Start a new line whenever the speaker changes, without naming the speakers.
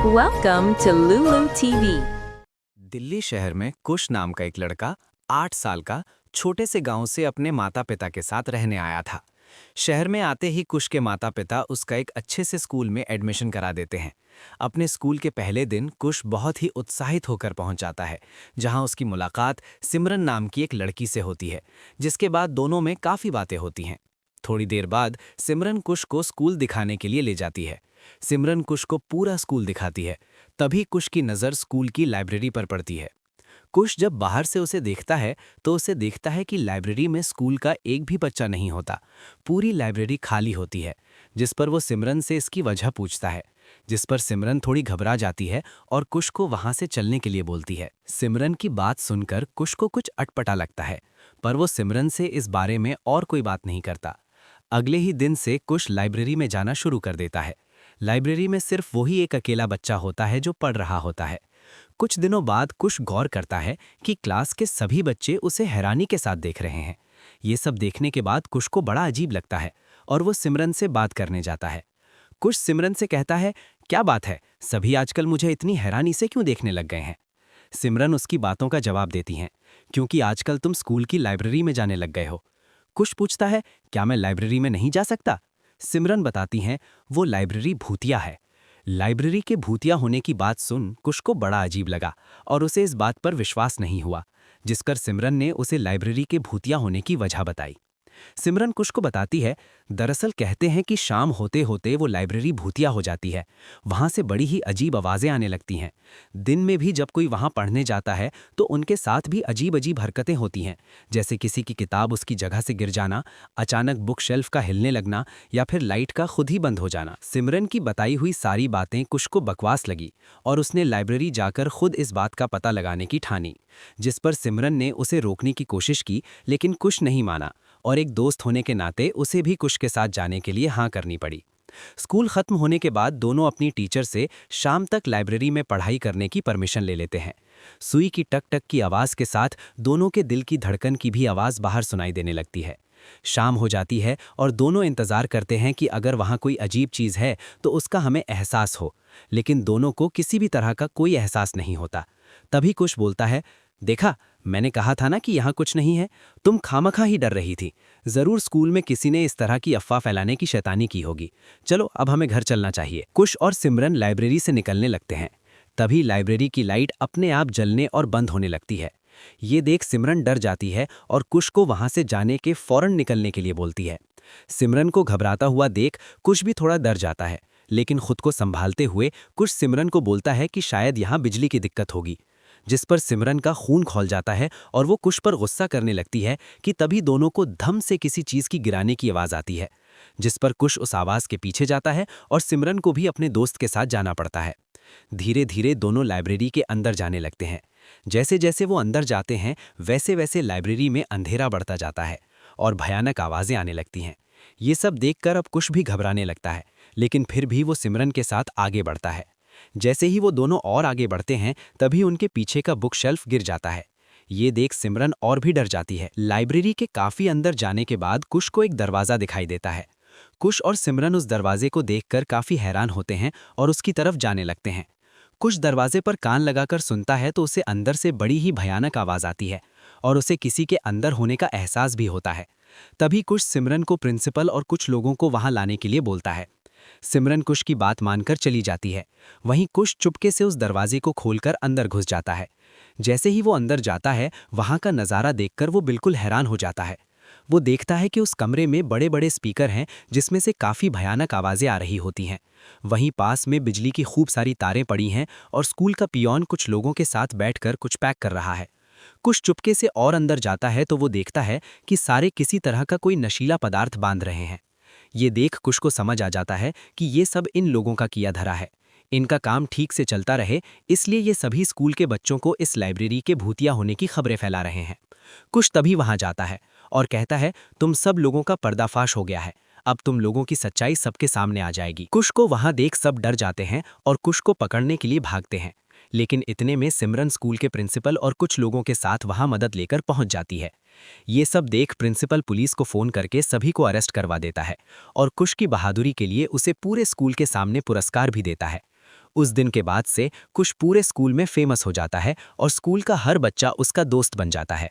Welcome to Lulu TV.
Delhi शहर में कुश नाम का एक लड़का 8 साल का छोटे से गांव से अपने माता पिता के साथ रहने आया था। शहर में आते ही कुश के माता पिता उसका एक अच्छे से स्कूल में एडमिशन करा देते हैं। अपने स्कूल के पहले दिन कुश बहुत ही उत्साहित होकर पहुंच जाता है, जहां उसकी मुलाकात सिमरन नाम की एक लड़की से होती है, जिसके बाद दोनों में काफ़ी बातें होती हैं। थोड़ी देर बाद सिमरन कुश को स्कूल दिखाने के लिए ले जाती है। सिमरन कुश को पूरा स्कूल दिखाती है। तभी कुश की नज़र स्कूल की लाइब्रेरी पर पड़ती है। कुश जब बाहर से उसे देखता है तो उसे देखता है कि लाइब्रेरी में स्कूल का एक भी बच्चा नहीं होता। पूरी लाइब्रेरी खाली होती है, जिस पर वो सिमरन से इसकी वजह पूछता है, जिस पर सिमरन थोड़ी घबरा जाती है और कुश को वहां से चलने के लिए बोलती है। सिमरन की बात सुनकर कुश को कुछ अटपटा लगता है, पर वो सिमरन से इस बारे में और कोई बात नहीं करता। अगले ही दिन से कुश लाइब्रेरी में जाना शुरू कर देता है। लाइब्रेरी में सिर्फ वही एक अकेला बच्चा होता है जो पढ़ रहा होता है। कुछ दिनों बाद कुश गौर करता है कि क्लास के सभी बच्चे उसे हैरानी के साथ देख रहे हैं। ये सब देखने के बाद कुश को बड़ा अजीब लगता है और वो सिमरन से बात करने जाता है। कुश सिमरन से कहता है, क्या बात है, सभी आजकल मुझे इतनी हैरानी से क्यों देखने लग गए हैं? सिमरन उसकी बातों का जवाब देती हैं, क्योंकि आजकल तुम स्कूल की लाइब्रेरी में जाने लग गए हो। कुश पूछता है, क्या मैं लाइब्रेरी में नहीं जा सकता? सिमरन बताती हैं, वो लाइब्रेरी भूतिया है। लाइब्रेरी के भूतिया होने की बात सुन कुश को बड़ा अजीब लगा और उसे इस बात पर विश्वास नहीं हुआ, जिस पर सिमरन ने उसे लाइब्रेरी के भूतिया होने की वजह बताई। सिमरन कुश को बताती है, दरअसल कहते हैं कि शाम होते होते वो लाइब्रेरी भूतिया हो जाती है। वहाँ से बड़ी ही अजीब आवाज़ें आने लगती हैं। दिन में भी जब कोई वहाँ पढ़ने जाता है तो उनके साथ भी अजीब अजीब हरकतें होती हैं, जैसे किसी की किताब उसकी जगह से गिर जाना, अचानक बुक शेल्फ का हिलने लगना या फिर लाइट का खुद ही बंद हो जाना। सिमरन की बताई हुई सारी बातें कुश को बकवास लगी और उसने लाइब्रेरी जाकर खुद इस बात का पता लगाने की ठानी, जिस पर सिमरन ने उसे रोकने की कोशिश की, लेकिन कुश नहीं माना और एक दोस्त होने के नाते उसे भी कुश के साथ जाने के लिए हाँ करनी पड़ी। स्कूल खत्म होने के बाद दोनों अपनी टीचर से शाम तक लाइब्रेरी में पढ़ाई करने की परमिशन ले लेते हैं। सुई की टक टक की आवाज़ के साथ दोनों के दिल की धड़कन की भी आवाज़ बाहर सुनाई देने लगती है। शाम हो जाती है और दोनों इंतज़ार करते हैं कि अगर वहाँ कोई अजीब चीज़ है तो उसका हमें एहसास हो, लेकिन दोनों को किसी भी तरह का कोई एहसास नहीं होता। तभी कुश बोलता है, देखा, मैंने कहा था ना कि यहाँ कुछ नहीं है, तुम खामखा ही डर रही थी। ज़रूर स्कूल में किसी ने इस तरह की अफवाह फैलाने की शैतानी की होगी। चलो अब हमें घर चलना चाहिए। कुश और सिमरन लाइब्रेरी से निकलने लगते हैं। तभी लाइब्रेरी की लाइट अपने आप जलने और बंद होने लगती है। ये देख सिमरन डर जाती है और कुश को वहाँ से जाने के फौरन निकलने के लिए बोलती है। सिमरन को घबराता हुआ देख कुश भी थोड़ा डर जाता है, लेकिन खुद को संभालते हुए कुश सिमरन को बोलता है कि शायद यहाँ बिजली की दिक्कत होगी, जिस पर सिमरन का खून खौल जाता है और वो कुश पर गुस्सा करने लगती है कि तभी दोनों को धम से किसी चीज़ की गिराने की आवाज़ आती है, जिस पर कुश उस आवाज़ के पीछे जाता है और सिमरन को भी अपने दोस्त के साथ जाना पड़ता है। धीरे धीरे दोनों लाइब्रेरी के अंदर जाने लगते हैं। जैसे जैसे वो अंदर जाते हैं वैसे वैसे लाइब्रेरी में अंधेरा बढ़ता जाता है और भयानक आवाज़ें आने लगती हैं। ये सब देखकर अब कुश भी घबराने लगता है, लेकिन फिर भी वो सिमरन के साथ आगे बढ़ता है। जैसे ही वो दोनों और आगे बढ़ते हैं तभी उनके पीछे का बुक शेल्फ गिर जाता है। ये देख सिमरन और भी डर जाती है। लाइब्रेरी के काफ़ी अंदर जाने के बाद कुश को एक दरवाज़ा दिखाई देता है। कुश और सिमरन उस दरवाजे को देखकर काफ़ी हैरान होते हैं और उसकी तरफ जाने लगते हैं। कुश दरवाजे पर कान लगाकर सुनता है तो उसे अंदर से बड़ी ही भयानक आवाज़ आती है और उसे किसी के अंदर होने का एहसास भी होता है। तभी कुश सिमरन को प्रिंसिपल और कुछ लोगों को वहां लाने के लिए बोलता है। सिमरन कुश की बात मानकर चली जाती है। वहीं कुश चुपके से उस दरवाजे को खोलकर अंदर घुस जाता है। जैसे ही वो अंदर जाता है वहां का नज़ारा देखकर वो बिल्कुल हैरान हो जाता है। वो देखता है कि उस कमरे में बड़े बड़े स्पीकर हैं जिसमें से काफ़ी भयानक आवाज़ें आ रही होती हैं। वहीं पास में बिजली की खूब सारी तारें पड़ी हैं और स्कूल का पियोन कुछ लोगों के साथ बैठकर कुछ पैक कर रहा है। कुछ चुपके से और अंदर जाता है तो वो देखता है कि सारे किसी तरह का कोई नशीला पदार्थ बांध रहे हैं। ये देख कुश को समझ आ जाता है कि ये सब इन लोगों का किया धरा है। इनका काम ठीक से चलता रहे, इसलिए ये सभी स्कूल के बच्चों को इस लाइब्रेरी के भूतिया होने की खबरें फैला रहे हैं। कुश तभी वहां जाता है और कहता है, तुम सब लोगों का पर्दाफाश हो गया है, अब तुम लोगों की सच्चाई सबके सामने आ जाएगी। कुश को वहां देख सब डर जाते हैं और कुश को पकड़ने के लिए भागते हैं, लेकिन इतने में सिमरन स्कूल के प्रिंसिपल और कुछ लोगों के साथ वहां मदद लेकर पहुंच जाती है। ये सब देख प्रिंसिपल पुलिस को फ़ोन करके सभी को अरेस्ट करवा देता है और कुश की बहादुरी के लिए उसे पूरे स्कूल के सामने पुरस्कार भी देता है। उस दिन के बाद से कुश पूरे स्कूल में फेमस हो जाता है और स्कूल का हर बच्चा उसका दोस्त बन जाता है।